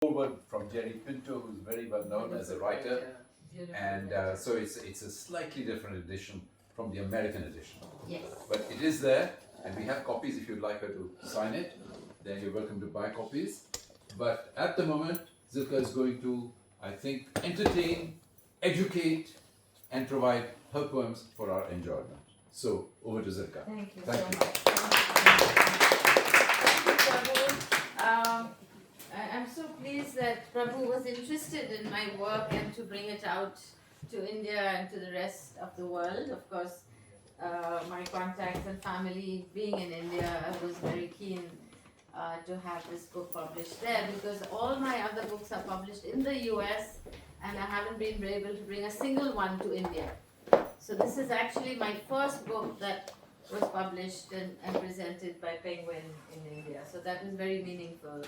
forward from Jerry Pinto, who's very well known as a writer, and so it's a slightly different edition from the American edition. Yes. But it is there, and we have copies. If you'd like her to sign it, then you're welcome to buy copies. But at the moment, Zilka is going to, I think, entertain, educate, and provide her poems for our enjoyment. So, over to Zilka. Thank you Thank so you. much. Thank you, Prabhu. I'm so pleased that Prabhu was interested in my work and to bring it out to India and to the rest of the world. Of course, my contacts and family being in India, I was very keen to have this book published there, because all my other books are published in the US and I haven't been able to bring a single one to India. So this is actually my first book that was published and presented by Penguin in India. So that was very meaningful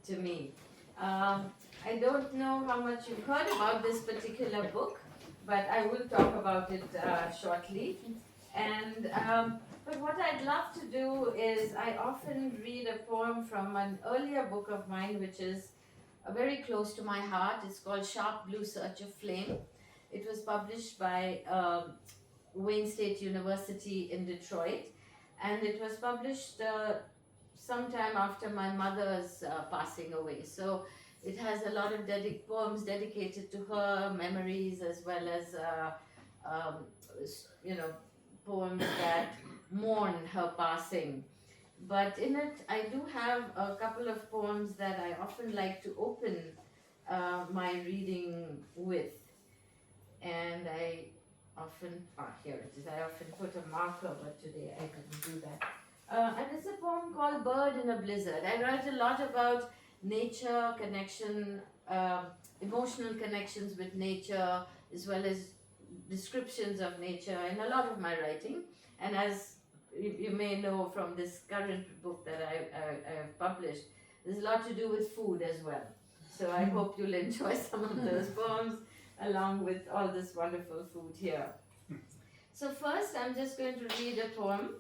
to me. I don't know how much you've heard about this particular book, but I will talk about it shortly. And but what I'd love to do is, I often read a poem from an earlier book of mine, which is very close to my heart. It's called Sharp Blue Search of Flame. It was published by Wayne State University in Detroit, and it was published sometime after my mother's passing away. So it has a lot of poems dedicated to her, memories, as well as poems that mourn her passing. But in it, I do have a couple of poems that I often like to open my reading with. And I often, here it is, I often put a marker, but today I couldn't do that. And it's a poem called Bird in a Blizzard. I write a lot about nature, connection, emotional connections with nature, as well as descriptions of nature in a lot of my writing. And as you may know from this current book that I have published, there's a lot to do with food as well. So I hope you'll enjoy some of those poems along with all this wonderful food here. So first, I'm just going to read a poem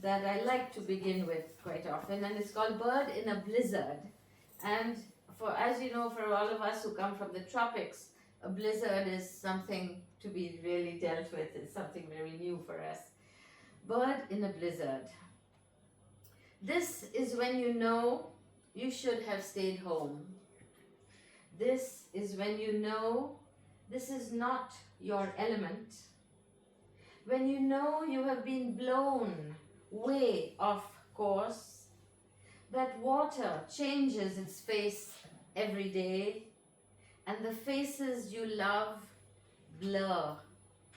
that I like to begin with quite often, and it's called Bird in a Blizzard. And as you know, for all of us who come from the tropics, a blizzard is something to be really dealt with. It's something very new for us. Bird in a blizzard. This is when you know you should have stayed home. This is when you know this is not your element. When you know you have been blown way off course, that water changes its face every day, and the faces you love blur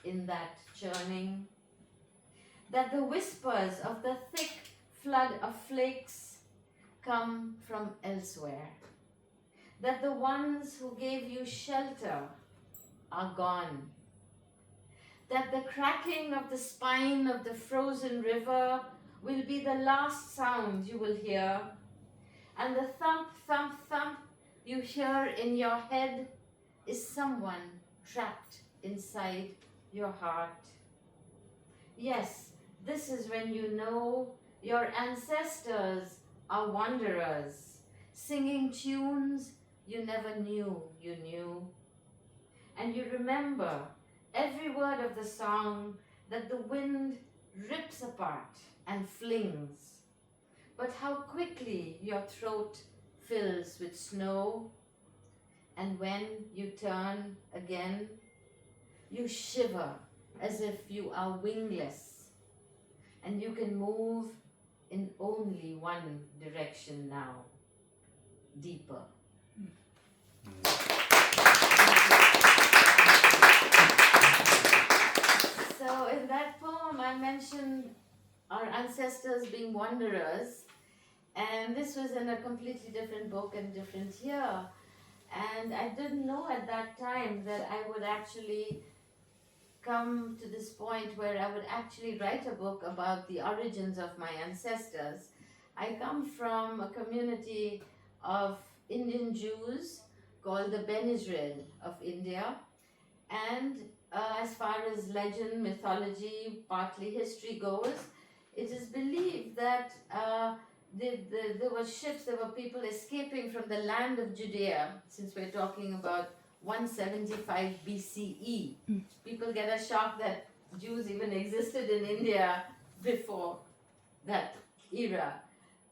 in that churning, that the whispers of the thick flood of flakes come from elsewhere, that the ones who gave you shelter are gone, that the cracking of the spine of the frozen river will be the last sound you will hear, and the thump, thump, thump you hear in your head is someone trapped inside your heart. Yes, this is when you know your ancestors are wanderers, singing tunes you never knew you knew. And you remember every word of the song that the wind rips apart and flings. But how quickly your throat fills with snow, and when you turn again, you shiver as if you are wingless, and you can move in only one direction now, deeper. So in that poem I mentioned our ancestors being wanderers, and this was in a completely different book and different year, and I didn't know at that time that I would actually come to this point where I would actually write a book about the origins of my ancestors. I come from a community of Indian Jews called the Ben Israel of India, and as far as legend, mythology, partly history goes, it is believed that there were ships, there were people escaping from the land of Judea, since we're talking about 175 BCE. People get a shock that Jews even existed in India before that era.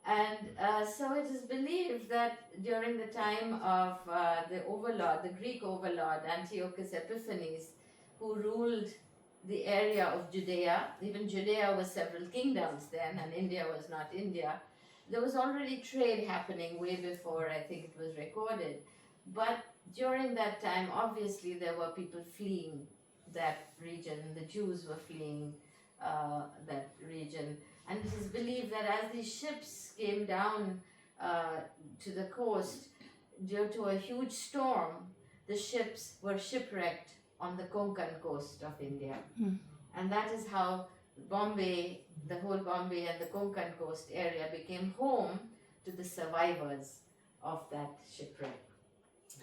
And so it is believed that during the time of the overlord, the Greek overlord Antiochus Epiphanes, who ruled the area of Judea, even Judea was several kingdoms then, and India was not India. There was already trade happening way before I think it was recorded. But during that time, obviously, there were people fleeing that region. The Jews were fleeing that region. And it is believed that as these ships came down to the coast, due to a huge storm, the ships were shipwrecked on the Konkan coast of India. And that is how Bombay, the whole Bombay and the Konkan coast area became home to the survivors of that shipwreck.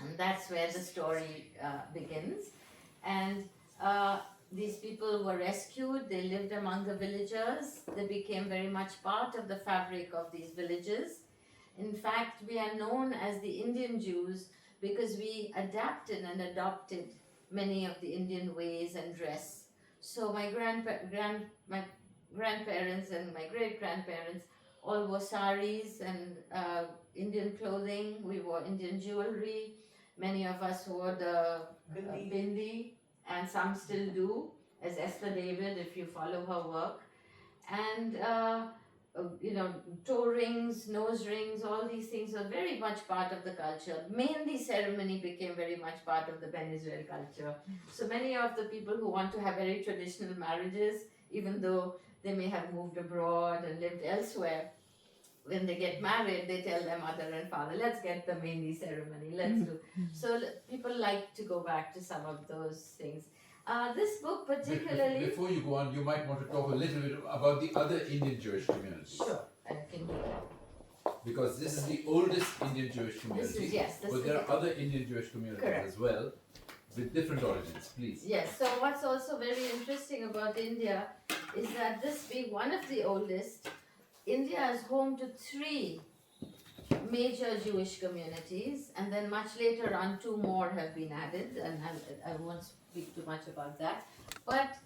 And that's where the story begins. And these people were rescued, they lived among the villagers, they became very much part of the fabric of these villages. In fact, we are known as the Indian Jews because we adapted and adopted many of the Indian ways and dress. So my grandparents and my great-grandparents all wore saris and Indian clothing, we wore Indian jewelry. Many of us wore the bindi, and some still do, as Esther David, if you follow her work. And, toe rings, nose rings, all these things are very much part of the culture. Mehndi ceremony became very much part of the Ben Israel culture. So many of the people who want to have very traditional marriages, even though they may have moved abroad and lived elsewhere, when they get married, they tell their mother and father, let's get the mehndi ceremony, let's do. So people like to go back to some of those things. This book particularly... Before you go on, you might want to talk a little bit about the other Indian Jewish communities. Sure, I can do that. Because this is the oldest Indian Jewish community. But there are other Indian Jewish communities as well, with different origins, please. Yes, so what's also very interesting about India is that this being one of the oldest, India is home to 3 major Jewish communities, and then much later on 2 more have been added, and I won't speak too much about that. But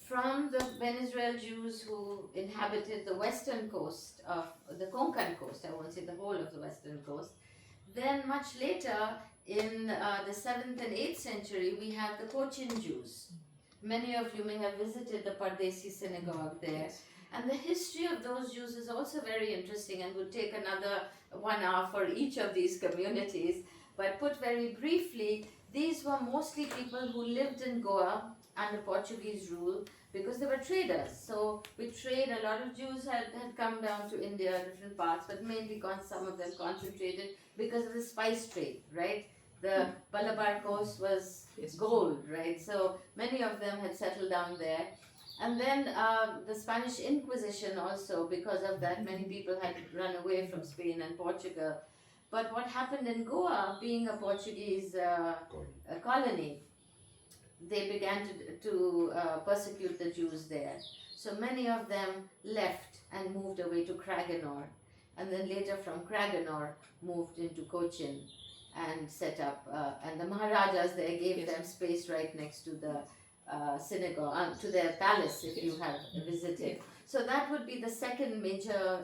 from the Ben Israel Jews who inhabited the western coast of the Konkan coast, I won't say the whole of the western coast, then much later in the 7th and 8th century we have the Cochin Jews. Many of you may have visited the Pardesi synagogue there. And the history of those Jews is also very interesting and would take another 1 hour for each of these communities. But put very briefly, these were mostly people who lived in Goa under Portuguese rule because they were traders. So with trade, a lot of Jews had come down to India, different parts, but mainly some of them concentrated because of the spice trade, right? The Malabar coast was gold, right? So many of them had settled down there. And then the Spanish Inquisition also, because of that, many people had run away from Spain and Portugal. But what happened in Goa, being a Portuguese colony, they began to persecute the Jews there. So many of them left and moved away to Kraganor. And then later from Kraganor moved into Cochin and set up, and the Maharajas there gave them space right next to the synagogue, to their palace if you have visited. So that would be the second major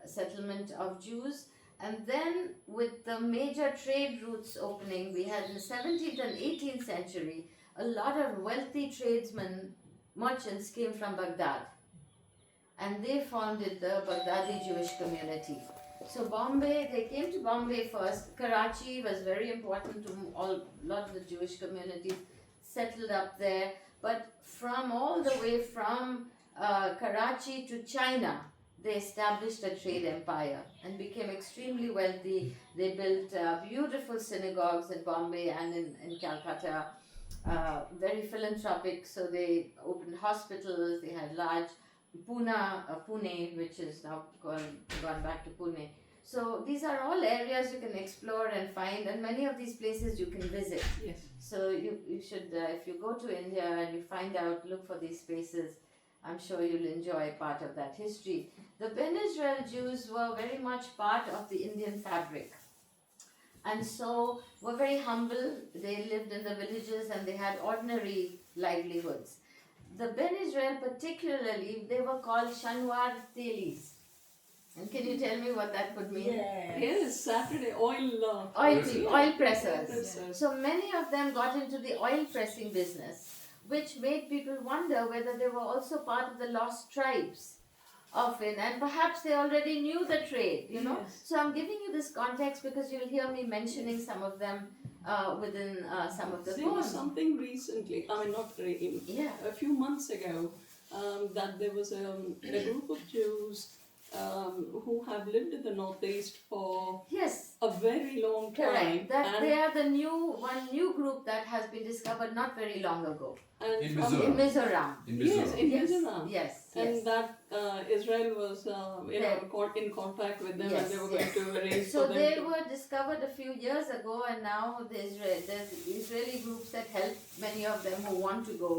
settlement of Jews. And then with the major trade routes opening, we had in the 17th and 18th century, a lot of wealthy tradesmen, merchants came from Baghdad. And they founded the Baghdadi Jewish community. So Bombay, they came to Bombay first. Karachi was very important to a lot of the Jewish communities settled up there. But from all the way from Karachi to China, they established a trade empire and became extremely wealthy. They built beautiful synagogues in Bombay and in Calcutta, very philanthropic. So they opened hospitals, they had large Pune, which is now gone back to Pune. So these are all areas you can explore and find, and many of these places you can visit. Yes. So you should, if you go to India and you find out, look for these spaces. I'm sure you'll enjoy part of that history. The Ben Israel Jews were very much part of the Indian fabric, and so were very humble. They lived in the villages and they had ordinary livelihoods. The Ben Israel particularly, they were called Shanwar Telis. And can you tell me what that would mean? Yes, Saturday oil. Oil pressers. Pressers. So many of them got into the oil pressing business, which made people wonder whether they were also part of the lost tribes often, and perhaps they already knew the trade, you know. Yes. So I'm giving you this context because you'll hear me mentioning some of them within some of the There was poems. something recently, I mean not really, Yeah. a few months ago, that there was a group of Jews who have lived in the Northeast for Yes, a very long time. correct. That and, they are the new group that has been discovered not very long ago and In from- Mizoram. in Mizoram. In Yes, Mizoram. in Yes, Mizoram. yes, And yes. that Israel was in contact with them, Yes, and they were yes. going to arrange So for they them to... were discovered a few years ago, and now there's Israeli groups that help many of them who want to go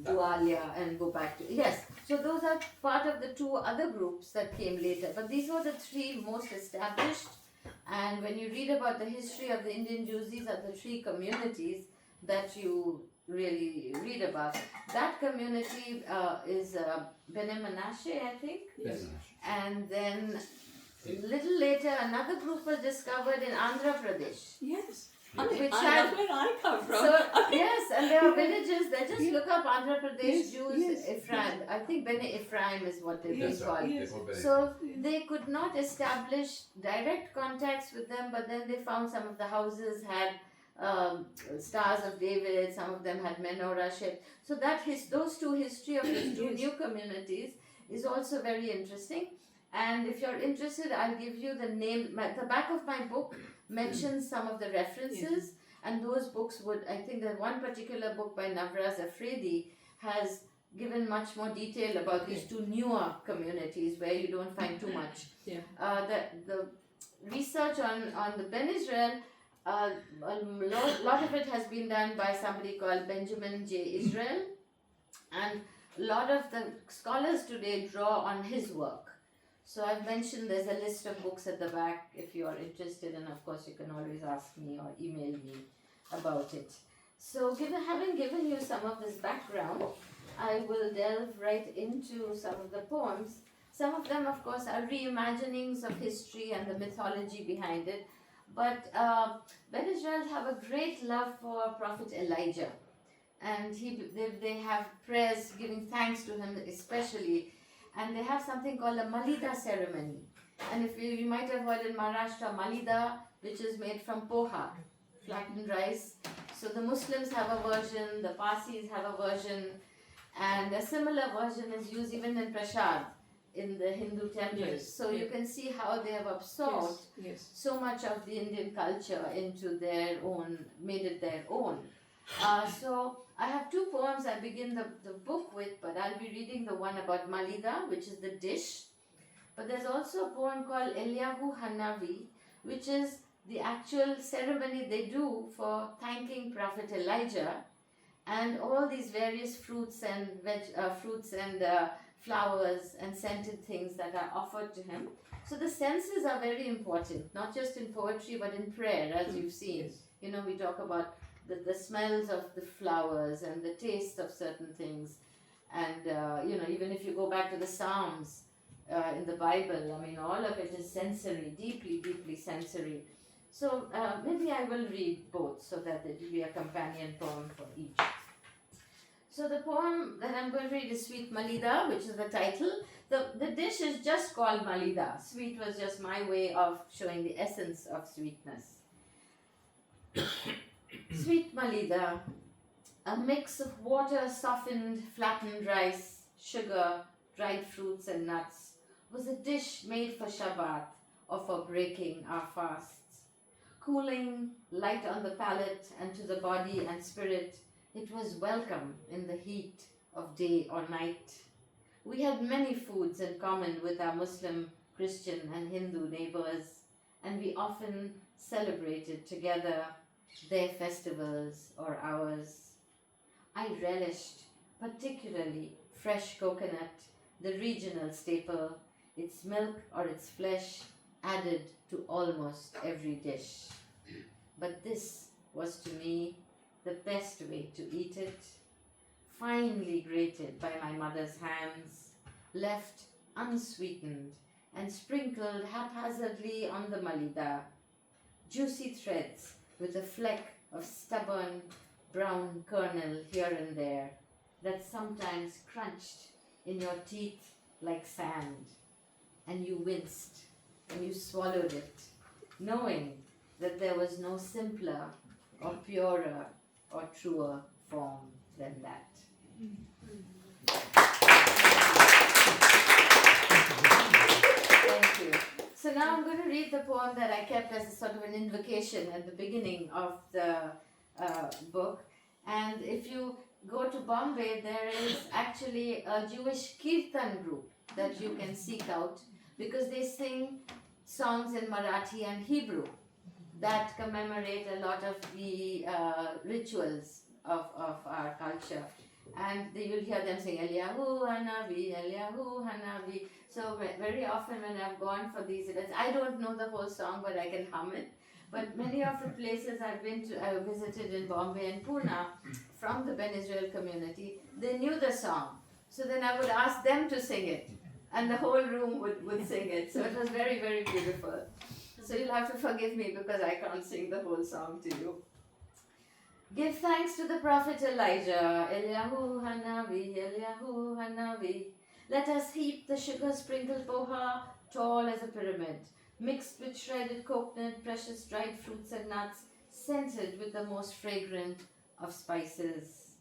to Alia and go back to. Yes, so those are part of the two other groups that came later. But these were the three most established. And when you read about the history of the Indian Jews, these are the three communities that you really read about. That community is Bene Menashe, I think. Yes. And then little later, another group was discovered in Andhra Pradesh. Yes. I mean, Which that's had- where I come from. So yes, and there are villages. They just Yeah. look up Andhra Pradesh Yes, Jews, yes, Ephraim. I think Bene Ephraim is what they've been That's called. right. Yes. They call Bene. So they could not establish direct contacts with them, but then they found some of the houses had stars of David. Some of them had menorah shaped. So those two history of these two Yes. new communities is also very interesting. And if you're interested, I'll give you the name. The back of my book mentions some of the references, and those books I think that one particular book by Navraz Afridi has given much more detail about these two newer communities where you don't find too much. Yeah. The research on the Ben Israel, a lot of it has been done by somebody called Benjamin J. Israel, and a lot of the scholars today draw on his work. So I've mentioned there's a list of books at the back if you are interested, and of course you can always ask me or email me about it. So having given you some of this background, I will delve right into some of the poems. Some of them, of course, are reimaginings of history and the mythology behind it. But Ben Israel have a great love for Prophet Elijah. And they have prayers giving thanks to him especially. And they have something called a Malida ceremony. And if you might have heard in Maharashtra, Malida, which is made from poha, flattened rice. So the Muslims have a version, the Parsis have a version, and a similar version is used even in Prashad in the Hindu temples. Yes, So you can see how they have absorbed Yes. so much of the Indian culture into their own, made it their own. So I have two poems I begin the book with, but I'll be reading the one about Malida, which is the dish. But there's also a poem called Eliyahu Hanavi, which is the actual ceremony they do for thanking Prophet Elijah, and all these various fruits and flowers and scented things that are offered to him. So the senses are very important, not just in poetry but in prayer, as you've seen. Yes. You know, we talk about the smells of the flowers and the taste of certain things. And, even if you go back to the Psalms in the Bible, I mean, all of it is sensory, deeply, deeply sensory. So maybe I will read both so that it will be a companion poem for each. So the poem that I'm going to read is Sweet Malida, which is the title. The dish is just called Malida. Sweet was just my way of showing the essence of sweetness. Sweet Malida, a mix of water, softened, flattened rice, sugar, dried fruits and nuts, was a dish made for Shabbat or for breaking our fasts. Cooling, light on the palate and to the body and spirit, it was welcome in the heat of day or night. We had many foods in common with our Muslim, Christian and Hindu neighbors, and we often celebrated together their festivals or ours. I relished particularly fresh coconut, the regional staple, its milk or its flesh added to almost every dish. But this was to me the best way to eat it, finely grated by my mother's hands, left unsweetened and sprinkled haphazardly on the malida, juicy threads with a fleck of stubborn brown kernel here and there that sometimes crunched in your teeth like sand, and you winced and you swallowed it, knowing that there was no simpler or purer or truer form than that. Thank you. So now I'm going to read the poem that I kept as a sort of an invocation at the beginning of the book. And if you go to Bombay, there is actually a Jewish kirtan group that you can seek out, because they sing songs in Marathi and Hebrew that commemorate a lot of the rituals of our culture. And you'll hear them saying Eliyahu Hanavi, Eliyahu Hanavi. So very often when I've gone for these events, I don't know the whole song, but I can hum it. But many of the places I visited in Bombay and Pune from the Ben Israel community, they knew the song. So then I would ask them to sing it, and the whole room would sing it. So it was very, very beautiful. So you'll have to forgive me because I can't sing the whole song to you. Give thanks to the prophet Elijah, Eliyahu Hanavi, Eliyahu Hanavi. Let us heap the sugar-sprinkled poha tall as a pyramid, mixed with shredded coconut, precious dried fruits and nuts, scented with the most fragrant of spices.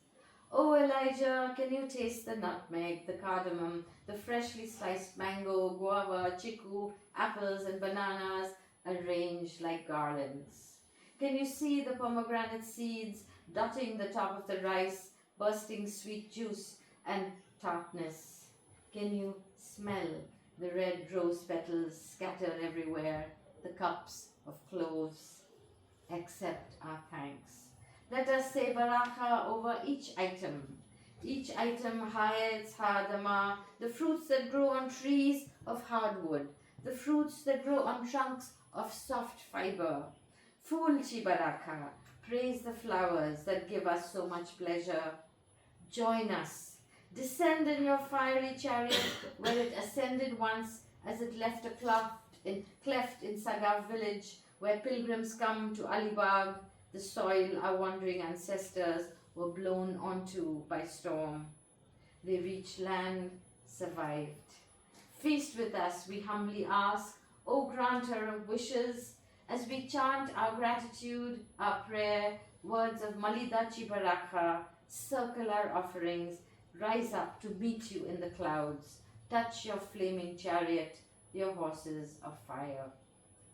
Oh Elijah, can you taste the nutmeg, the cardamom, the freshly sliced mango, guava, chiku, apples and bananas arranged like garlands? Can you see the pomegranate seeds dotting the top of the rice, bursting sweet juice and tartness? Can you smell the red rose petals scattered everywhere, the cups of cloves? Accept our thanks. Let us say baraka over each item hayetz ha'adama, the fruits that grow on trees of hardwood, the fruits that grow on trunks of soft fiber. Fulchi baraka, praise the flowers that give us so much pleasure. Join us, descend in your fiery chariot where it ascended once as it left a cleft in Sagav village where pilgrims come to Alibag, the soil our wandering ancestors were blown onto by storm. They reached land, survived. Feast with us, we humbly ask, O granter of wishes, as we chant our gratitude, our prayer, words of Malida Chibaraka, circle our offerings, rise up to meet you in the clouds, touch your flaming chariot, your horses of fire.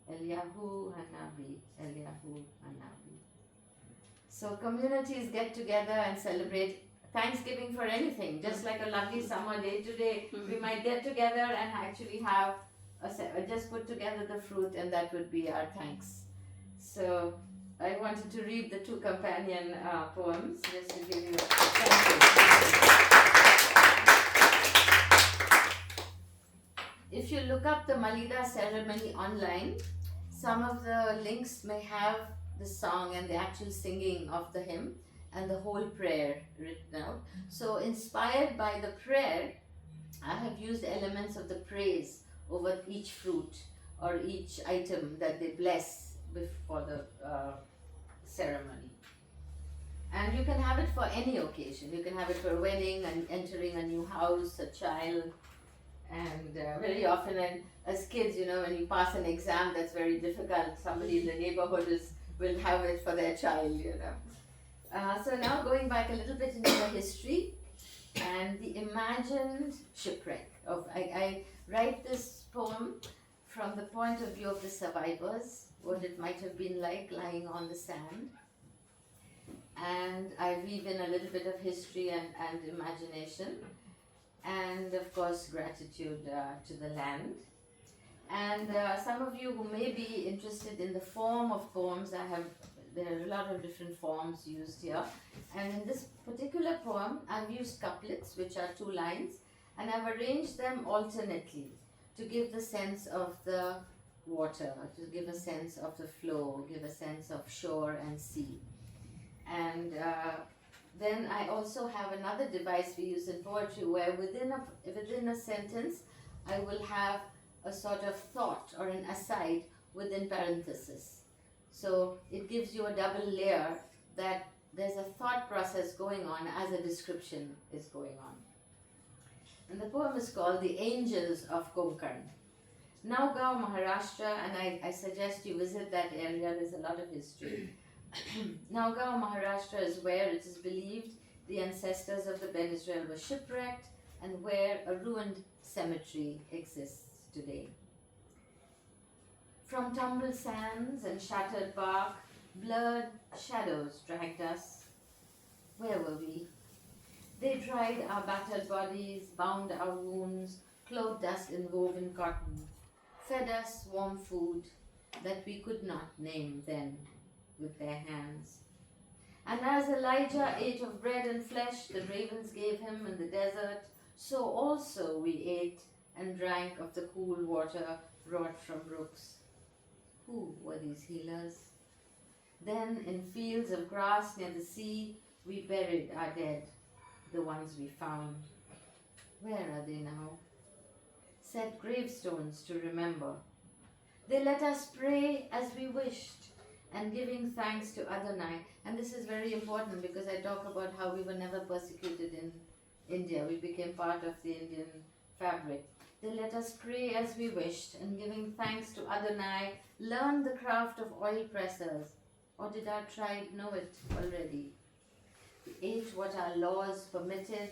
Eliyahu Hanavi, Eliyahu Hanavi. So communities get together and celebrate Thanksgiving for anything, just like a lovely summer day today. We might get together and actually have just put together the fruit, and that would be our thanks. So I wanted to read the two companion poems just to give you a If you look up the Malida ceremony online, some of the links may have the song and the actual singing of the hymn and the whole prayer written out. So inspired by the prayer, I have used elements of the praise over each fruit or each item that they bless before the ceremony. And you can have it for any occasion. You can have it for a wedding and entering a new house, a child. And very often, as kids, when you pass an exam that's very difficult, somebody in the neighborhood will have it for their child, So now going back a little bit into the history and the imagined shipwreck. I write this poem from the point of view of the survivors, what it might have been like lying on the sand. And I weave in a little bit of history and imagination. And of course gratitude to the land. And some of you who may be interested in the form of poems, I have there are a lot of different forms used here. And in this particular poem, I've used couplets, which are 2 lines, and I've arranged them alternately to give the sense of the water, to give a sense of the flow, give a sense of shore and sea. And then I also have another device we use in poetry where within a sentence I will have a sort of thought or an aside within parenthesis. So it gives you a double layer that there's a thought process going on as a description is going on. And the poem is called The Angels of Konkan. Nagaon, Maharashtra, and I suggest you visit that area, there's a lot of history. Nagaon, Maharashtra is where it is believed the ancestors of the Ben Israel were shipwrecked and where a ruined cemetery exists today. From tumbled sands and shattered bark, blurred shadows dragged us. Where were we? They dried our battered bodies, bound our wounds, clothed us in woven cotton, fed us warm food that we could not name then with their hands. And as Elijah ate of bread and flesh the ravens gave him in the desert, so also we ate and drank of the cool water brought from brooks. Who were these healers? Then in fields of grass near the sea, we buried our dead, the ones we found. Where are they now? Set gravestones to remember. They let us pray as we wished, and giving thanks to Adonai. And this is very important because I talk about how we were never persecuted in India. We became part of the Indian fabric. They let us pray as we wished, and giving thanks to Adonai, learn the craft of oil pressers. Or did our tribe know it already? We ate what our laws permitted,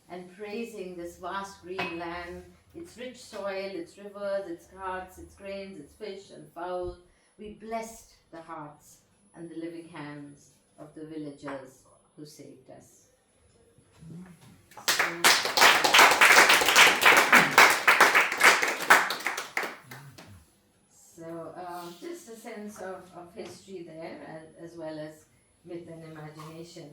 and praising this vast green land, its rich soil, its rivers, its carts, its grains, its fish and fowl, we blessed the hearts and the living hands of the villagers who saved us. So just a sense of history there, as well as myth and imagination.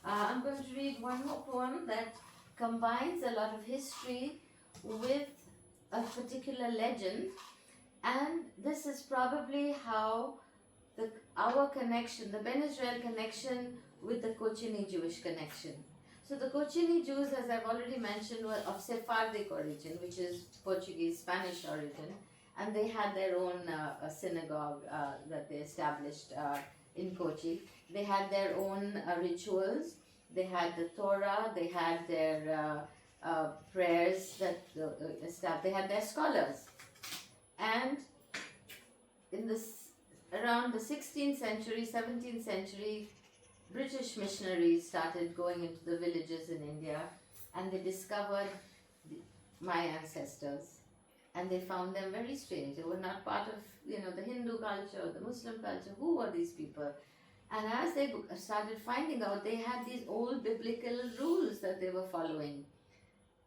I'm going to read one more poem that combines a lot of history with a particular legend, and this is probably how our connection, the Ben Israel connection with the Kochini Jewish connection. So the Kochini Jews, as I've already mentioned, were of Sephardic origin, which is Portuguese, Spanish origin, and they had their own synagogue that they established in Kochi. They had their own rituals, they had the Torah, they had their prayers that they had their scholars. And in around the 16th century, 17th century, British missionaries started going into the villages in India, and they discovered my ancestors, and they found them very strange. They were not part of the Hindu culture, the Muslim culture. Who were these people? And as they started finding out, they had these old biblical rules that they were following.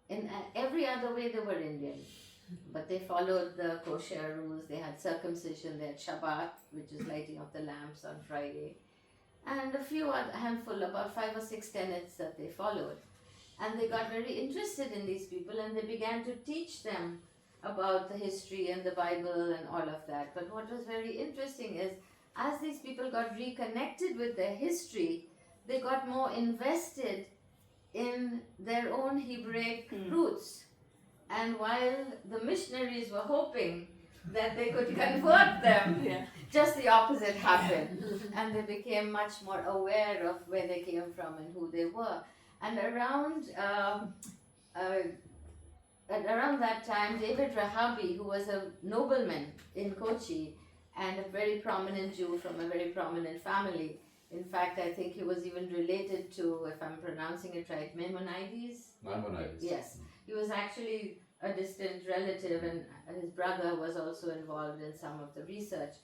In every other way, they were Indian. But they followed the kosher rules. They had circumcision, they had Shabbat, which is lighting of the lamps on Friday, and a handful, about 5 or 6 tenets that they followed. And they got very interested in these people, and they began to teach them about the history and the Bible and all of that. But what was very interesting is, as these people got reconnected with their history, they got more invested in their own Hebraic roots. And while the missionaries were hoping that they could convert them, just the opposite happened. And they became much more aware of where they came from and who they were. And around that time, David Rahabi, who was a nobleman in Kochi and a very prominent Jew from a very prominent family. In fact, I think he was even related to, if I'm pronouncing it right, Maimonides? Maimonides. Yes. He was actually a distant relative, and his brother was also involved in some of the research.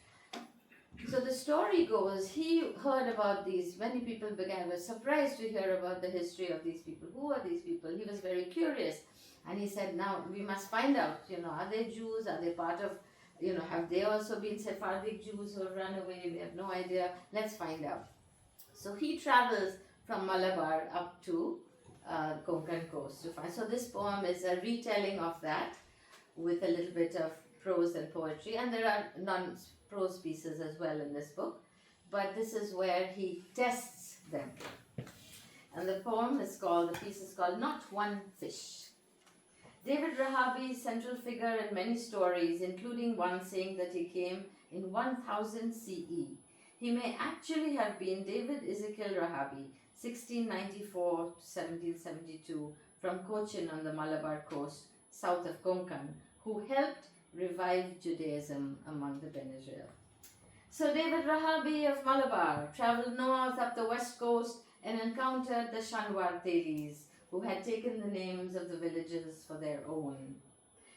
So the story goes, he heard about these, many people were surprised to hear about the history of these people. Who are these people? He was very curious, and he said, now we must find out, are they Jews? Are they part of, have they also been Sephardic Jews who have run away? We have no idea. Let's find out. So he travels from Malabar up to Konkan coast to find. So this poem is a retelling of that with a little bit of prose and poetry, and there are non-prose pieces as well in this book. But this is where he tests them. And the piece is called Not One Fish. David Rahabi, central figure in many stories, including one saying that he came in 1000 CE. He may actually have been David Ezekiel Rahabi, 1694 to 1772, from Cochin on the Malabar coast, south of Konkan, who helped revive Judaism among the Ben Israel. So David Rahabi of Malabar traveled north up the west coast and encountered the Shanwar Telis, who had taken the names of the villages for their own.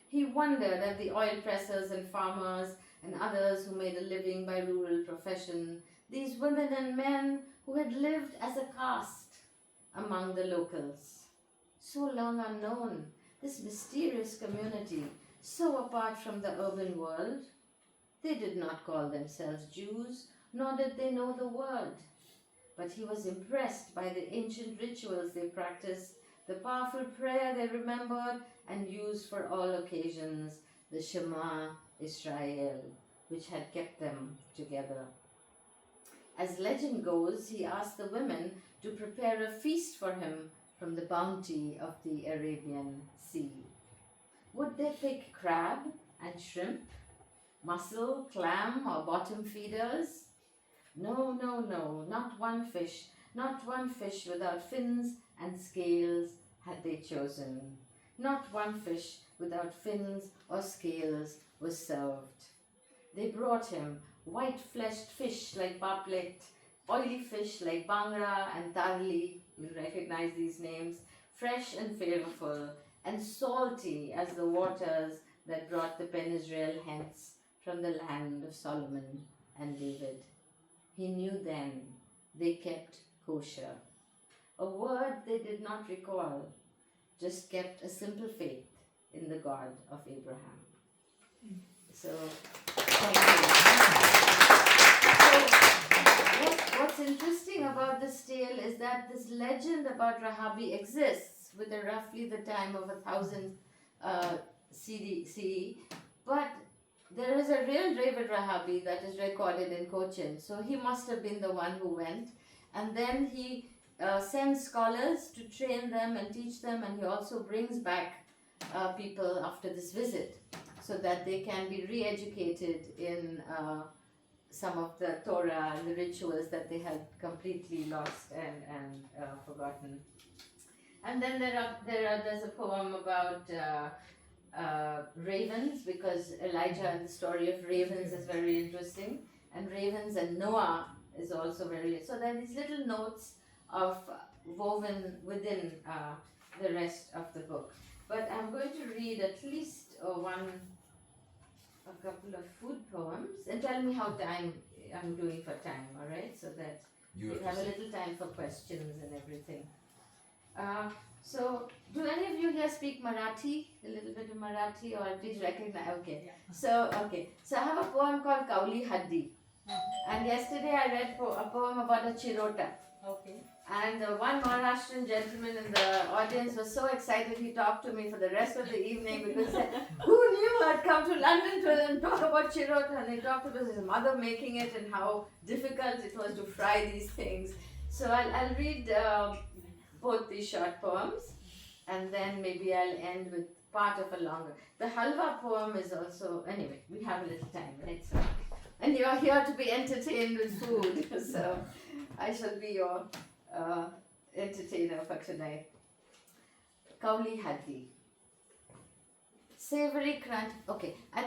He wondered at the oil pressers and farmers and others who made a living by rural profession, these women and men who had lived as a caste among the locals. So long unknown, this mysterious community, so apart from the urban world. They did not call themselves Jews, nor did they know the word. But he was impressed by the ancient rituals they practiced, the powerful prayer they remembered and used for all occasions, the Shema Israel, which had kept them together. As legend goes, he asked the women to prepare a feast for him from the bounty of the Arabian Sea. Would they pick crab and shrimp, mussel, clam, or bottom feeders? No, not one fish without fins and scales had they chosen. Not one fish without fins or scales was served. They brought him white-fleshed fish like paplet, oily fish like bangra and tarli, you recognize these names, fresh and flavorful, and salty as the waters that brought the Ben Israel hence from the land of Solomon and David. He knew then they kept kosher. A word they did not recall, just kept a simple faith in the God of Abraham. So, thank you. So, what's interesting about this tale is that this legend about Rahabi exists with roughly the time of 1000 CE, but there is a real David Rahabi that is recorded in Cochin. So he must have been the one who went. And then he sends scholars to train them and teach them, and he also brings back people after this visit so that they can be re-educated in some of the Torah and the rituals that they had completely lost and forgotten. And then there's a poem about ravens, because Elijah and the story of ravens is very interesting, and ravens and Noah is also very. So there are these little notes of woven within the rest of the book. But I'm going to read at least a couple of food poems, and tell me how time I'm doing for time. All right, so that we have a little time for questions and everything. So, do any of you here speak Marathi? A little bit of Marathi, or at least recognize? Okay. Yeah. So I have a poem called Kauli Haddi. And yesterday I read a poem about a chirota. Okay. And one Maharashtrian gentleman in the audience was so excited, he talked to me for the rest of the evening because he said, who knew I'd come to London to talk about chirota? And he talked about his mother making it and how difficult it was to fry these things. So I'll read both these short poems, and then maybe I'll end with part of a longer. The halwa poem is also, anyway, we have a little time, right? So, and you're here to be entertained with food, so I shall be your entertainer for tonight. Kauli Haddi. Savory crunch. Okay, and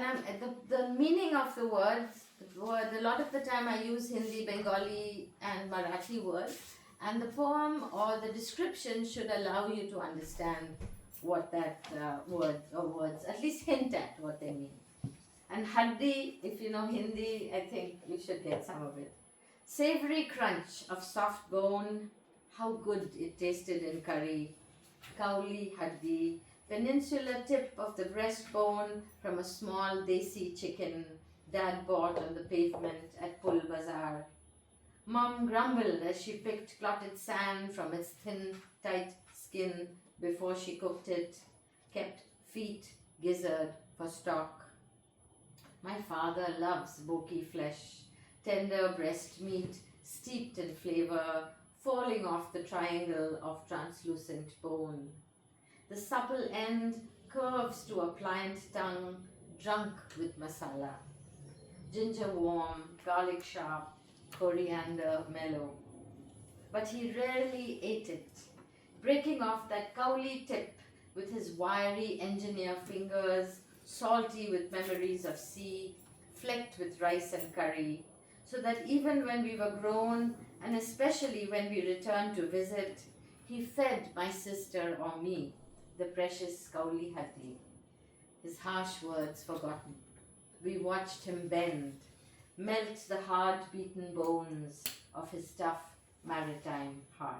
the meaning of the words, a lot of the time I use Hindi, Bengali and Marathi words, and the poem or the description should allow you to understand what that word or words, at least hint at what they mean. And Haddi, if you know Hindi, I think you should get some of it. Savory crunch of soft bone, how good it tasted in curry. Kauli Haddi, peninsular tip of the breastbone from a small desi chicken Dad bought on the pavement at Pul Bazaar. Mom grumbled as she picked clotted sand from its thin, tight skin before she cooked it, kept feet gizzard for stock. My father loves boki flesh, tender breast meat steeped in flavor, falling off the triangle of translucent bone. The supple end curves to a pliant tongue drunk with masala. Ginger warm, garlic sharp, coriander mellow. But he rarely ate it, breaking off that cowly tip with his wiry engineer fingers, salty with memories of sea, flecked with rice and curry, so that even when we were grown, and especially when we returned to visit, he fed my sister or me the precious kauli hati, his harsh words forgotten. We watched him bend, melt the hard-beaten bones of his tough maritime heart.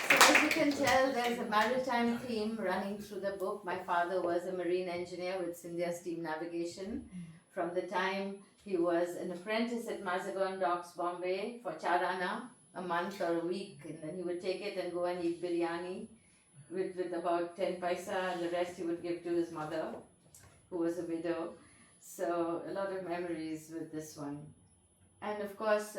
So as you can tell, there's a maritime theme running through the book. My father was a marine engineer with Scindia Steam Navigation. From the time he was an apprentice at Mazagon Docks, Bombay, for charana, a month or a week, and then he would take it and go and eat biryani with about 10 paisa, and the rest he would give to his mother, who was a widow. So a lot of memories with this one. And of course,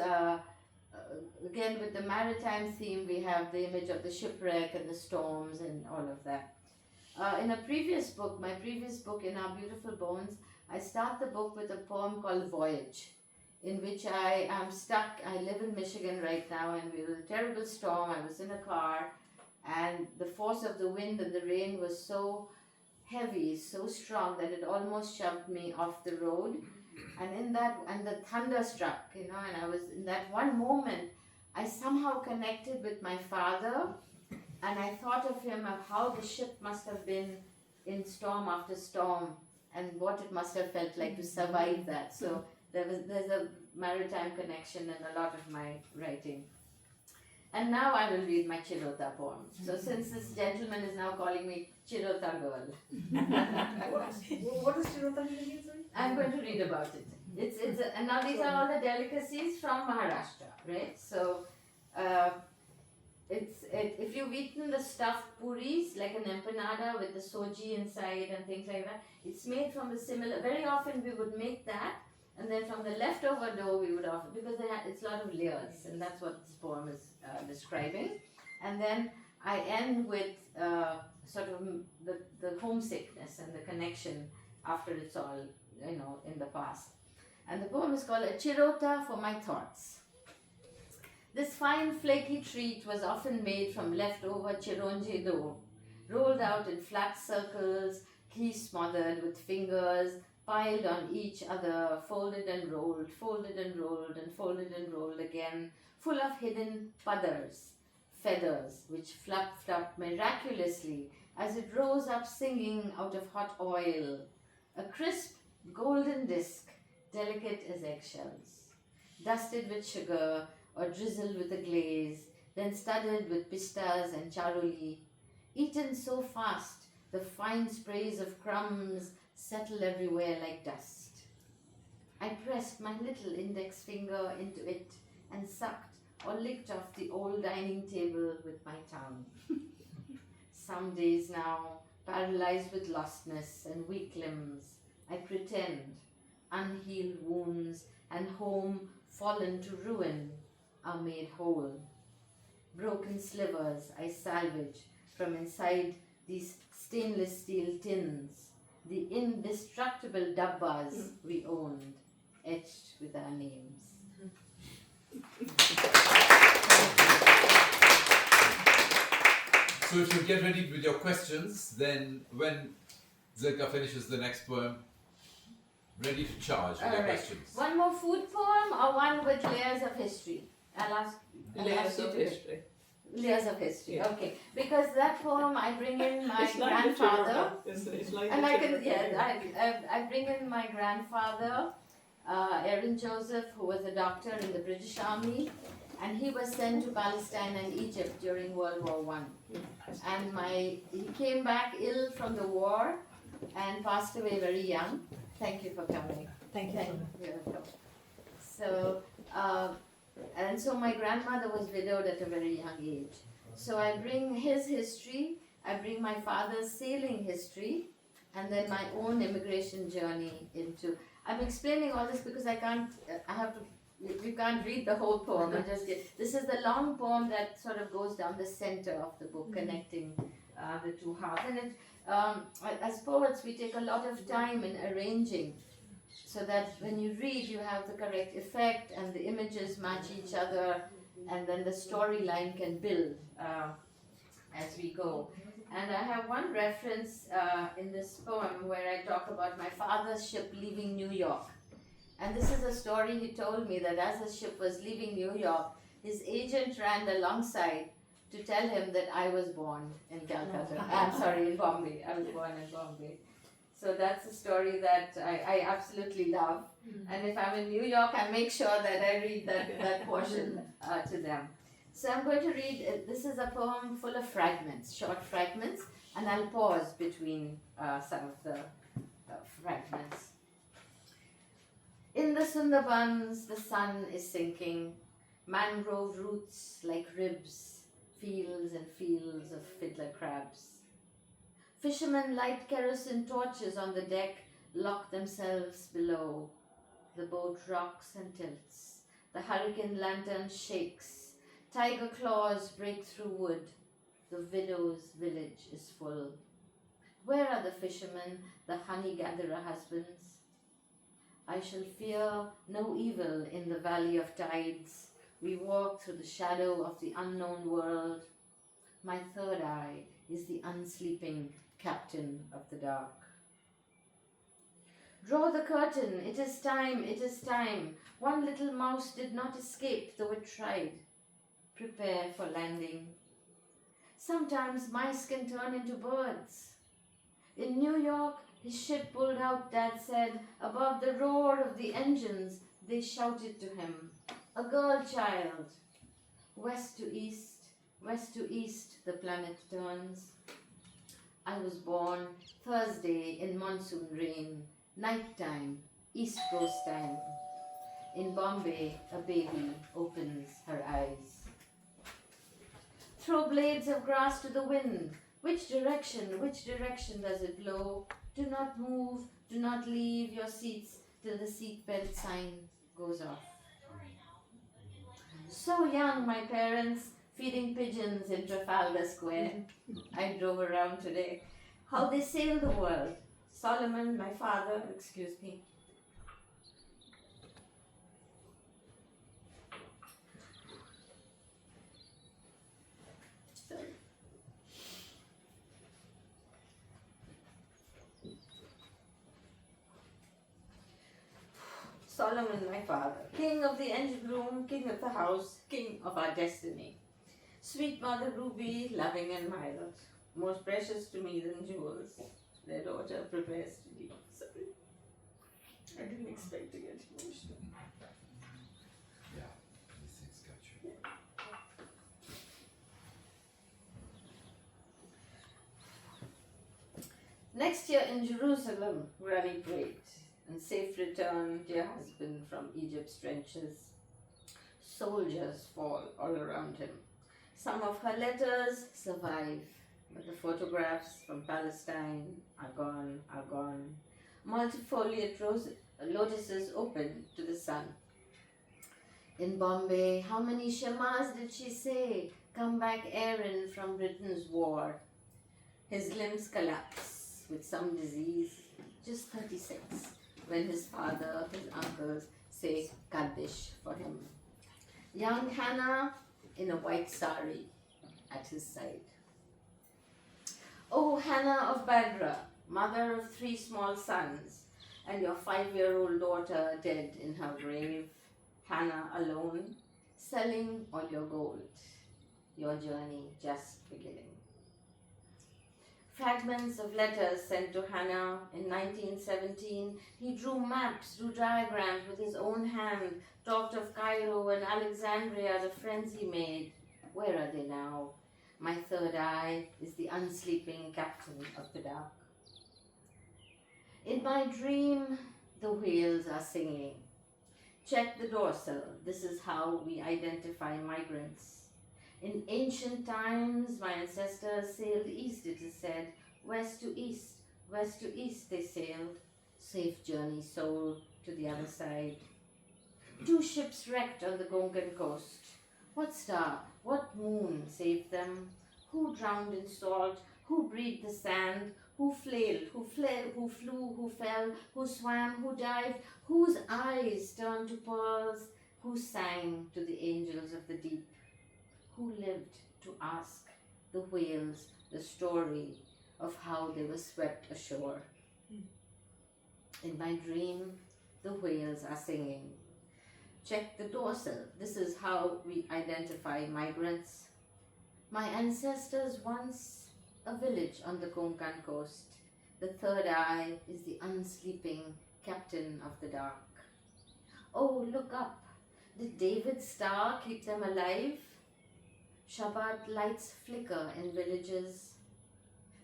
again with the maritime theme, we have the image of the shipwreck and the storms and all of that. In my previous book, In Our Beautiful Bones, I start the book with a poem called Voyage, in which I am stuck. I live in Michigan right now, and we were a terrible storm. I was in a car, and the force of the wind and the rain was so heavy, so strong, that it almost shoved me off the road. And the thunder struck, and I was in that one moment, I somehow connected with my father, and I thought of him, of how the ship must have been in storm after storm, and what it must have felt like to survive that. So there's a maritime connection in a lot of my writing. And now I will read my Chirota poem. So since this gentleman is now calling me Chirota girl, What does Chirota mean again, sorry? I'm going to read about it. And now these are all the delicacies from Maharashtra, right? So if you've eaten the stuffed puris, like an empanada with the soji inside and things like that, it's made from the similar. Very often we would make that, and then from the leftover dough we would offer, because it's a lot of layers, and that's what this poem is describing. And then I end with sort of the homesickness and the connection after it's all, in the past. And the poem is called A Chirota for My Thoughts. This fine flaky treat was often made from leftover chironji dough, rolled out in flat circles, ghee smothered with fingers, piled on each other, folded and rolled, folded and rolled, and folded and rolled again, full of hidden pudders, feathers, which flapped up miraculously as it rose up singing out of hot oil, a crisp golden disc, delicate as eggshells, dusted with sugar or drizzled with a glaze, then studded with pistas and charoli, eaten so fast the fine sprays of crumbs settle everywhere like dust. I pressed my little index finger into it and sucked or licked off the old dining table with my tongue. Some days now, paralyzed with lostness and weak limbs, I pretend unhealed wounds and home fallen to ruin are made whole. Broken slivers I salvage from inside these stainless steel tins, the indestructible dabbas we owned, etched with our names. So if you get ready with your questions, then when Zilka finishes the next poem, ready to charge with your questions. One more food poem or one with layers of history? I'll ask Layers you of to- history. Layers of history, Yeah. okay. Because that poem, I bring in my It's like grandfather. the Chirota. It's like And the I can, Chirota. I bring in my grandfather, Zilka Joseph, who was a doctor in the British Army, and he was sent to Palestine and Egypt during World War One. And he came back ill from the war and passed away very young. Thank you for coming. Thank you. You're welcome. So, and so my grandmother was widowed at a very young age. So I bring his history, I bring my father's sailing history, and then my own immigration journey into. I'm explaining all this because I have to. You can't read the whole poem. This is the long poem that sort of goes down the center of the book, connecting the two halves. And as poets, we take a lot of time in arranging, so that when you read, you have the correct effect, and the images match each other, and then the storyline can build as we go. And I have one reference in this poem where I talk about my father's ship leaving New York. And this is a story he told me, that as the ship was leaving New York, his agent ran alongside to tell him that I was born in Calcutta. I'm sorry, in Bombay. I was born in Bombay. So that's a story that I absolutely love. And if I'm in New York, I make sure that I read that portion to them. So I'm going to read, this is a poem full of fragments, short fragments, and I'll pause between some of the fragments. In the Sundarbans, the sun is sinking, mangrove roots like ribs, fields and fields of fiddler crabs. Fishermen light kerosene torches on the deck, lock themselves below. The boat rocks and tilts. The hurricane lantern shakes. Tiger claws break through wood. The widow's village is full. Where are the fishermen, the honey-gatherer husbands? I shall fear no evil in the valley of tides. We walk through the shadow of the unknown world. My third eye is the unsleeping captain of the dark. Draw the curtain, it is time, it is time. One little mouse did not escape, though it tried. Prepare for landing. Sometimes mice can turn into birds. In New York, his ship pulled out, Dad said. Above the roar of the engines, they shouted to him, "A girl child." West to east, the planet turns. I was born Thursday in monsoon rain, nighttime, East Coast time. In Bombay, a baby opens her eyes. Throw blades of grass to the wind. Which direction does it blow? Do not move, do not leave your seats till the seatbelt sign goes off. So young, my parents, feeding pigeons in Trafalgar Square. I drove around today. How they sail the world. Solomon, my father, excuse me. Sorry. Solomon, my father, king of the engine room, king of the house, king of our destiny. Sweet mother Ruby, loving and mild, most precious to me than jewels. Their daughter prepares to leave. Sorry, I didn't expect to get emotional. Yeah, these things got you. Next year in Jerusalem, Granny prayed, and safe return, dear husband, from Egypt's trenches. Soldiers fall all around him. Some of her letters survive, but the photographs from Palestine are gone, are gone. Multifoliate lotuses open to the sun. In Bombay, how many Shamas did she say? Come back, Aaron, from Britain's war. His limbs collapse with some disease, just 36, when his father, his uncles say Kaddish for him. Young Hannah in a white sari at his side. Oh, Hannah of Bagra, mother of 3 small sons, and your 5-year-old daughter dead in her grave. Hannah alone, selling all your gold. Your journey just beginning. fragments of letters sent to Hannah in 1917. He drew maps, drew diagrams with his own hand, talked of Cairo and Alexandria, the friends he made. Where are they now? My third eye is the unsleeping captain of the dark. In my dream, the whales are singing. Check the dorsal. This is how we identify migrants. In ancient times, my ancestors sailed east, it is said, west to east they sailed. Safe journey, soul, to the other side. 2 ships wrecked on the Gongan coast. What star, what moon saved them? Who drowned in salt? Who breathed the sand? Who flailed? Who fled? Who flew? Who fell? Who swam? Who dived? Whose eyes turned to pearls? Who sang to the angels of the deep? Who lived to ask the whales the story of how they were swept ashore? In my dream, the whales are singing. Check the dorsal. This is how we identify migrants. My ancestors once a village on the Konkan coast. The third eye is the unsleeping captain of the dark. Oh, look up. Did David's star keep them alive? Shabbat lights flicker in villages.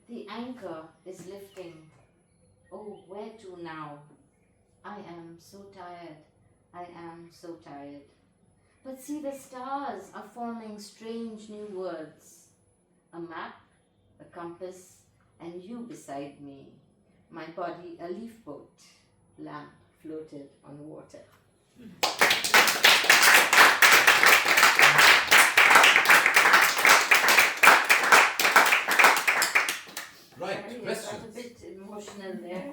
The anchor is lifting. Oh, where to now? I am so tired. I am so tired. But see, the stars are forming strange new words. A map, a compass, and you beside me. My body a leaf boat. Lamp floated on water. Right, Sorry, I got a questions? bit emotional there.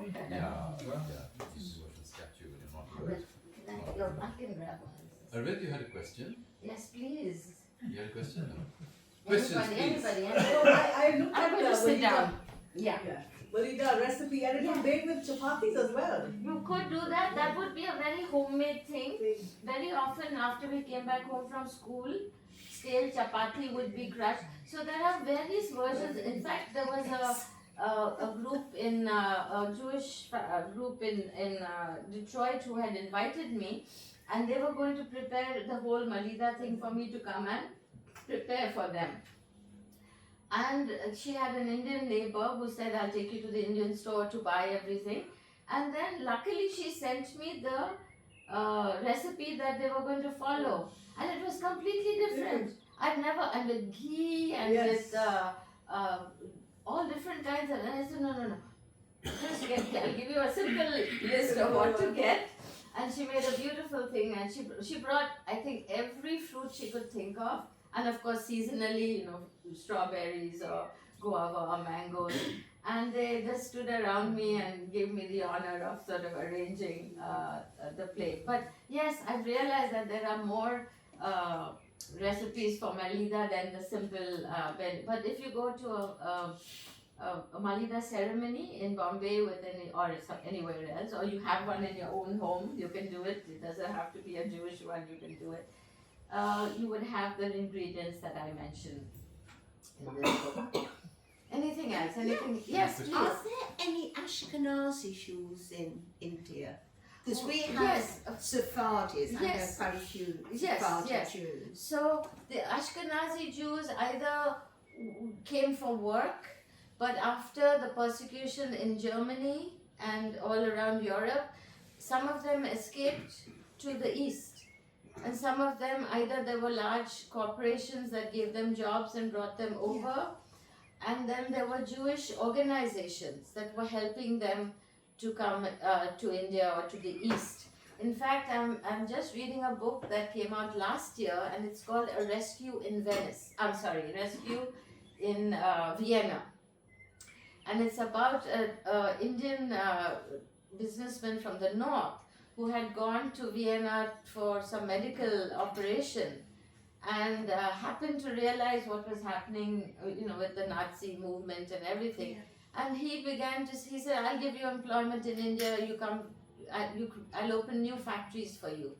This was a statue when you're not But good. I can grab one. Arvind, you had a question? Yes, please. You had a question? No? Questions, Anybody, please. anybody. So I looked I'm at going the to sit Malida, down. Yeah. Malida recipe and it was made with chapatis as well. You could do that. That would be a very homemade thing. Very often after we came back home from school, stale chapati would be crushed. So there are various versions. In fact, there was a group in a Jewish group in Detroit who had invited me, and they were going to prepare the whole Malida thing for me to come and prepare for them. And she had an Indian neighbor who said, I'll take you to the Indian store to buy everything. And then luckily she sent me the recipe that they were going to follow. And it was completely different. I've never, and with ghee and with all different kinds of, and I said, no. Just I'll give you a simple list of what to get. And she made a beautiful thing, and she brought, I think, every fruit she could think of. And of course, seasonally, strawberries or guava or mangoes. And they just stood around me and gave me the honor of sort of arranging the plate. But yes, I've realized that there are more recipes for Malida than the simple But if you go to a Malida ceremony in Bombay or anywhere else, or you have one in your own home, you can do it. It doesn't have to be a Jewish one, you can do it. You would have the ingredients that I mentioned in this book. Anything else? Anything? Yes, please. Are there any Ashkenazi Jews in India? Because we have Yes. Sephardi's and Yes. there are quite a few Yes, Sephardi yes. Jews. So the Ashkenazi Jews either came for work, but after the persecution in Germany and all around Europe, some of them escaped to the east. And some of them, either there were large corporations that gave them jobs and brought them over, and then there were Jewish organizations that were helping them to come to India or to the east. In fact, I'm just reading a book that came out last year, and it's called A Rescue in Venice. Rescue in Vienna. And it's about an Indian businessman from the north who had gone to Vienna for some medical operation and happened to realize what was happening, with the Nazi movement and everything. Yeah. And he said, I'll give you employment in India, you come, I'll open new factories for you.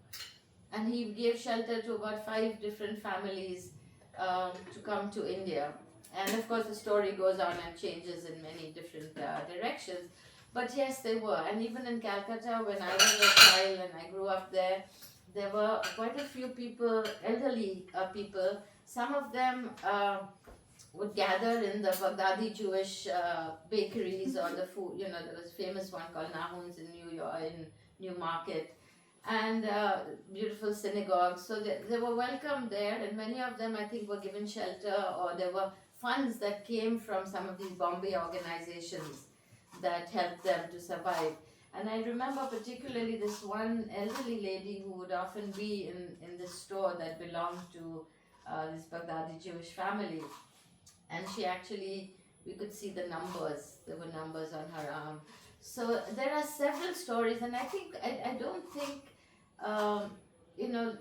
And he gave shelter to about 5 different families to come to India. And of course, the story goes on and changes in many different directions. But yes, they were. And even in Calcutta, when I was a child and I grew up there were quite a few people, elderly people. Some of them would gather in the Baghdadi Jewish bakeries or the food. You know, there was a famous one called Nahum's in New York, in New Market, and beautiful synagogues. So they were welcomed there, and many of them, I think, were given shelter, or there were funds that came from some of these Bombay organizations that helped them to survive. And I remember particularly this one elderly lady who would often be in this store that belonged to this Baghdadi Jewish family. And she actually, we could see the numbers, there were numbers on her arm. So there are several stories, and I don't think, you know,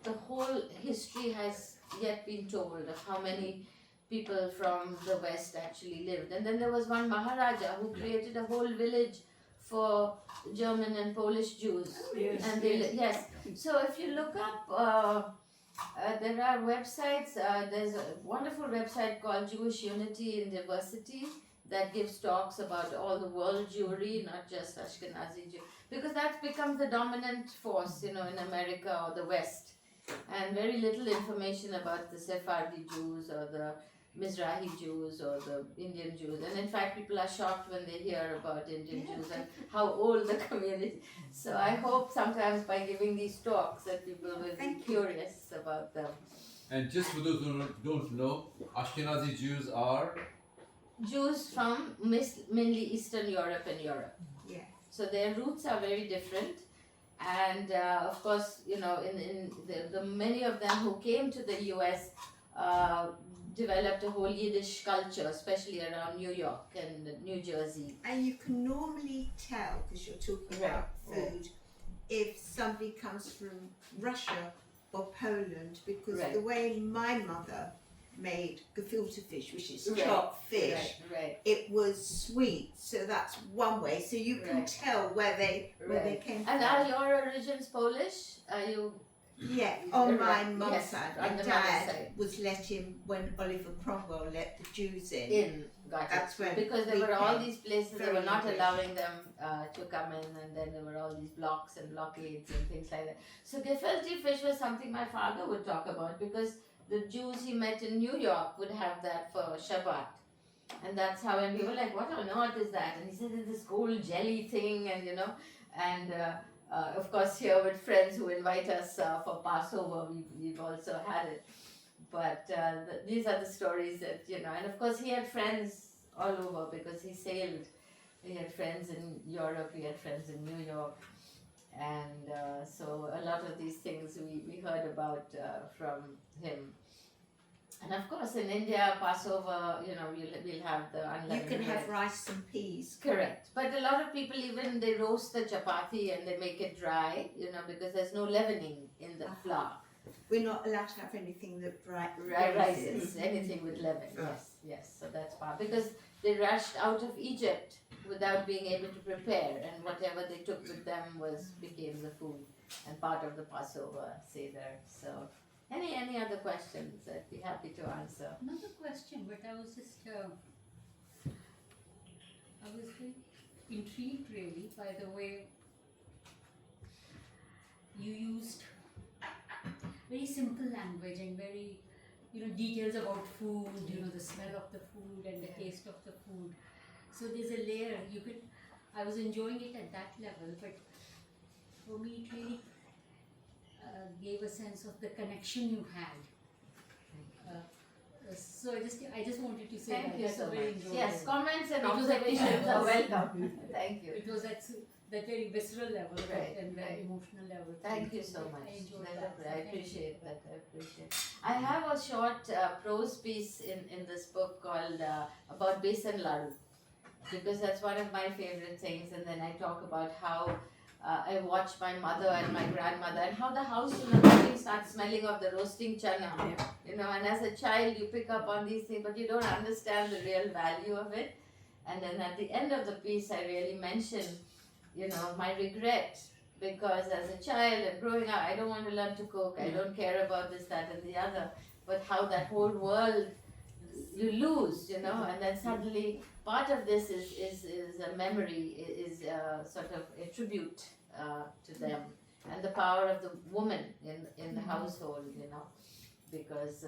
the whole history has yet been told of how many people from the West actually lived. And then there was one Maharaja who created a whole village for German and Polish Jews. Yes, And yes. So if you look up, there are websites. There's a wonderful website called Jewish Unity in Diversity that gives talks about all the world Jewry, not just Ashkenazi Jew, because that's become the dominant force, you know, in America or the West, and very little information about the Sephardi Jews or the Mizrahi Jews or the Indian Jews. And in fact, people are shocked when they hear about Indian Jews and how old the community. So I hope sometimes by giving these talks that people will be curious about them. And just for those who don't know, Ashkenazi Jews are Jews from mainly Eastern Europe and Europe. Yeah. So their roots are very different. And of course, you know, in the many of them who came to the US developed a whole Yiddish culture, especially around New York and New Jersey. And you can normally tell, because you're talking about food, if somebody comes from Russia or Poland, because the way my mother made gefilte fish, which is chopped fish, it was sweet, so that's one way. So you can tell where they came from. And are your origins Polish? Are you? Yeah, on my mum's Yes, side. on My the mother's dad side. was let in when Oliver Cromwell let the Jews in. Got it. That's when because there we were all came. these places that Very were not English. allowing them to come in, and then there were all these blocks and blockades and things like that. So gefilte fish was something my father would talk about, because the Jews he met in New York would have that for Shabbat. And that's how, and we were like, what on earth is that? And he said, it's this gold jelly thing, and you know, and of course here with friends who invite us for Passover, we've also had it. But these are the stories that, you know, and of course he had friends all over because he sailed. He had friends in Europe, he had friends in New York. And so a lot of these things we heard about from him. And of course in India, Passover, you know, we'll have the unleavened You can have bread. rice and peas. Correct. But a lot of people even, they roast the chapati and they make it dry, you know, because there's no leavening in the flour. We're not allowed to have anything that Rises, anything with leaven, yes. So that's part. Because they rushed out of Egypt without being able to prepare, and whatever they took with them became the food and part of the Passover Seder. So, any other questions? I'd be happy to answer. Another question, but I was just, I was very intrigued really by the way you used very simple language and very, you know, details about food, you know, the smell of the food and the taste of the food. So there's a layer, I was enjoying it at that level, but for me it really gave a sense of the connection you had. So I just wanted to say Thank that. you That's so very much. enjoyable. Yes, comments and It was at the observations are level. welcome. Thank you. It was at that very visceral level Right, and very right. emotional level. Thank you so much. I enjoyed That- that. I Thank you. appreciate that. I have a short prose piece in this book called about besan laddu, because that's one of my favorite things. And then I talk about how I watched my mother and my grandmother, and how the house in the morning starts smelling of the roasting chana. You know, and as a child you pick up on these things, but you don't understand the real value of it. And then at the end of the piece, I really mention, you know, my regret, because as a child and growing up, I don't want to learn to cook. I don't care about this, that, and the other. But how that whole world you lose, and then suddenly part of this is a memory, is sort of a tribute to them, and the power of the woman in the household, because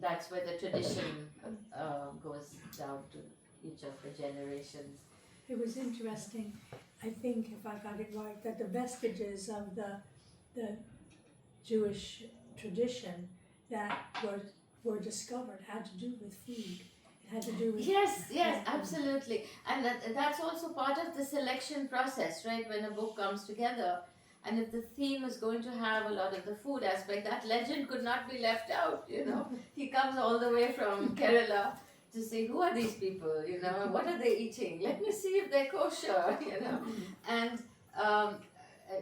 that's where the tradition goes down to each of the generations. It was interesting, I think, if I got it right, that the vestiges of the Jewish tradition that were discovered had to do with food. It had to do with Yes, absolutely. And that's also part of the selection process, right? When a book comes together, and if the theme is going to have a lot of the food aspect, that legend could not be left out, He comes all the way from Kerala to see who are these people, what are they eating? Let me see if they're kosher, And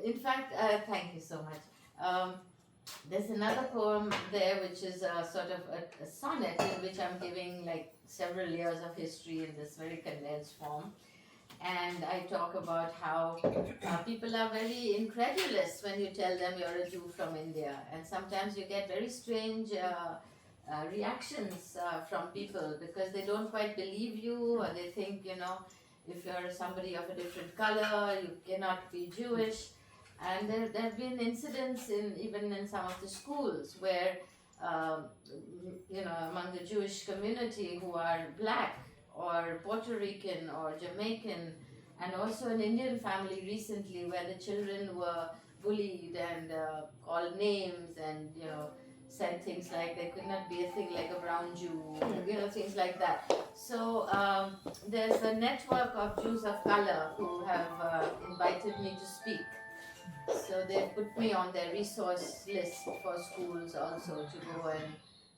in fact, thank you so much. There's another poem there which is a sort of a sonnet in which I'm giving like several years of history in this very condensed form. And I talk about how people are very incredulous when you tell them you're a Jew from India. And sometimes you get very strange reactions from people because they don't quite believe you, or they think, if you're somebody of a different color, you cannot be Jewish. And there have been incidents even in some of the schools where, among the Jewish community who are black or Puerto Rican or Jamaican, and also an Indian family recently where the children were bullied and called names and, said things like there could not be a thing like a brown Jew, things like that. So there's a network of Jews of color who have invited me to speak. So they put me on their resource list for schools also to go and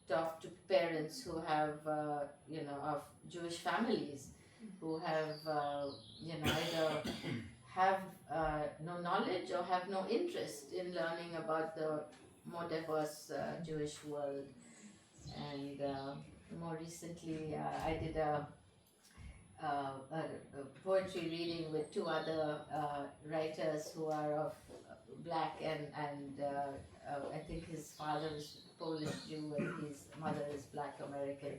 talk to parents who have, of Jewish families who have, either have no knowledge or have no interest in learning about the more diverse Jewish world. And more recently, I did a poetry reading with two other writers who are of black and I think his father is Polish Jew and his mother is Black American.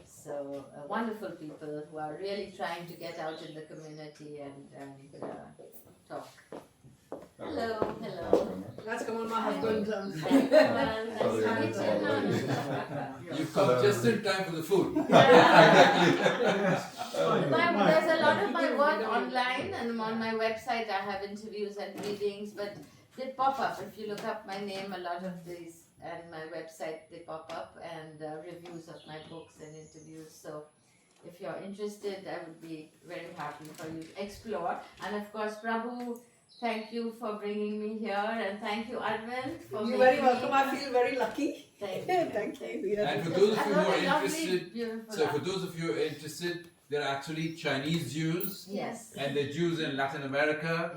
So wonderful people who are really trying to get out in the community and talk. Hello. That's come on my husband. Nice to meet you. You've come just in time for the food. There's a lot of my work online, and on my website I have interviews and readings, but they pop up. If you look up my name, a lot of these, and my website, they pop up, and reviews of my books and interviews. So if you're interested, I would be very happy for you to explore. And of course, Prabhu, thank you for bringing me here, and thank you, Arvind, for You're making very welcome. me. I feel very lucky. Thank you. Thank you. And for those of you who are Lovely, interested, beautiful so for art. those of you who are interested, there are actually Chinese Jews Yes. and they're Jews in Latin America.